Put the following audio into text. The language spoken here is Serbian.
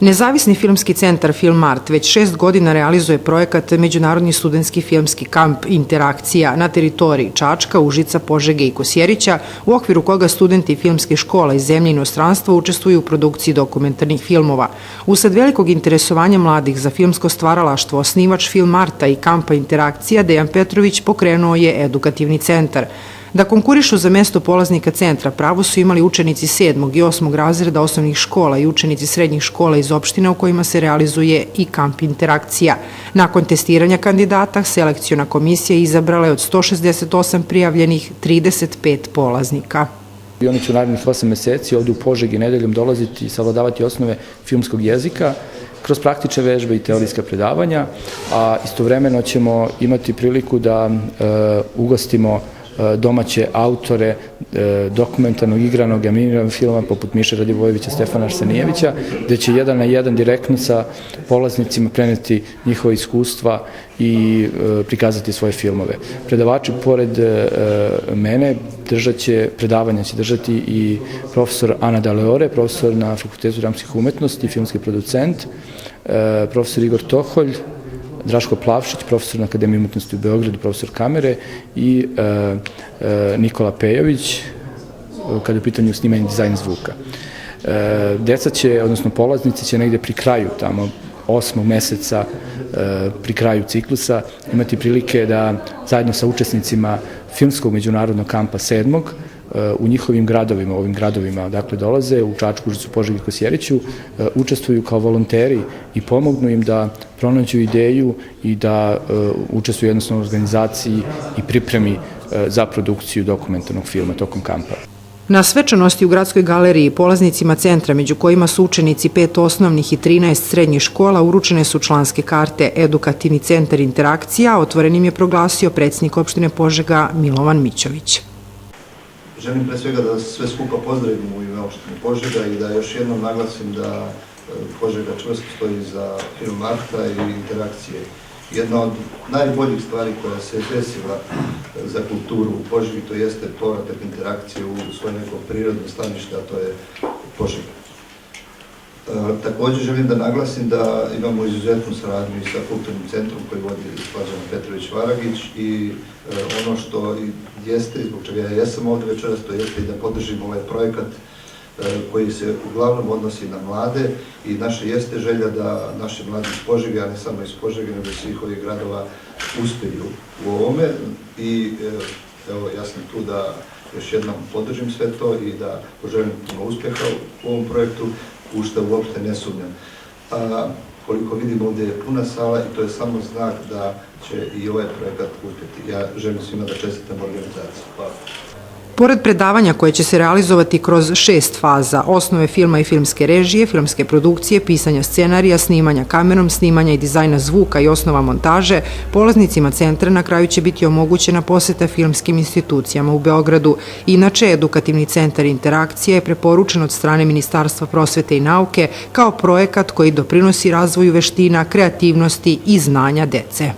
Nezavisni filmski centar Filmart već 6 godina realizuje projekat Međunarodni studentski filmski kamp Interakcija na teritoriji Čačka, Užica, Požege i Kosjerića, u okviru koga studenti filmskih škola iz zemlje i inostranstva učestvuju u produkciji dokumentarnih filmova. Usled velikog interesovanja mladih za filmsko stvaralaštvo, osnivač Filmarta i kampa Interakcija Dejan Petrović pokrenuo je edukativni centar. Da konkurišu za mesto polaznika centra pravo su imali učenici 7. i 8. razreda osnovnih škola i učenici srednjih škola iz opština u kojima se realizuje i kamp Interakcija. Nakon testiranja kandidata, selekciona komisija izabrala je od 168 prijavljenih 35 polaznika. Oni će u narednih 8 meseci ovdje u Požegi nedeljom dolaziti i savladavati osnove filmskog jezika kroz praktične vežbe i teorijska predavanja, a istovremeno ćemo imati priliku da ugostimo domaće autore dokumentarnog, igranog, animiranog filma poput Miše Radivojevića, Stefana Arsenijevića, gde će 1 na 1 direktno sa polaznicima preneti njihova iskustva i prikazati svoje filmove. Predavači pored mene predavanja će držati i profesor Ana Daleore, profesor na Fakultetu dramskih umetnosti, filmski producent, profesor Igor Toholj, Draško Plavšić, profesor na Akademiji umetnosti u Beogradu, profesor kamere i Nikola Pejović, kada je u pitanju snimanje dizajn zvuka. Deca će, odnosno polaznici će negde pri kraju, tamo 8. meseca, pri kraju ciklusa, imati prilike da zajedno sa učesnicima filmskog međunarodnog kampa 7. u njihovim gradovima, ovim gradovima dakle dolaze, u Čačku, Užicu, Požegi i Kosjeriću, učestvuju kao volonteri i pomognu im da pronađu ideju i da učestvuju jednostavno u organizaciji i pripremi za produkciju dokumentarnog filma tokom kampa. Na svečanosti u Gradskoj galeriji polaznicima centra, među kojima su učenici 5 osnovnih i 13 srednjih škola, uručene su članske karte. Edukativni centar Interakcija otvorenim je proglasio predsjednik opštine Požega Milovan Mićović. Želim pre svega da sve skupa pozdravim u ime opštine Požega i da još jednom naglasim da Požega čvrsto stoji za Filmarta i Interakcije. Jedna od najboljih stvari koja se desila za kulturu u Požegi, to jeste povratak Interakcije u svoje neko prirodno stanište, a to je Požega. Također želim da naglasim da imamo izuzetnu saradnju i sa kulturnim centrom koji vodi Slađana Petrović-Varagić i ono što jeste, zbog čega ja jesam ovdje večeras, to jeste i da podržimo ovaj projekat koji se uglavnom odnosi na mlade i naša jeste želja da naši mladi iz Požege, a ne samo iz Požege, nego iz svih ovih gradova uspeju u ovome i evo ja sam tu da još jednom podržim sve to i da poželim puno uspeha u ovom projektu, u što uopšte ne sumnjam. Koliko vidim, ovdje je puna sala i to je samo znak da će i ovaj projekat uspjeti. Ja želim svima da čestitam organizaciju. Hvala. Pored predavanja koje će se realizovati kroz 6 faza, osnove filma i filmske režije, filmske produkcije, pisanja scenarija, snimanja kamerom, snimanja i dizajna zvuka i osnova montaže, polaznicima centra na kraju će biti omogućena poseta filmskim institucijama u Beogradu. Inače, edukativni centar Interakcija je preporučen od strane Ministarstva prosvete i nauke kao projekat koji doprinosi razvoju veština, kreativnosti i znanja dece.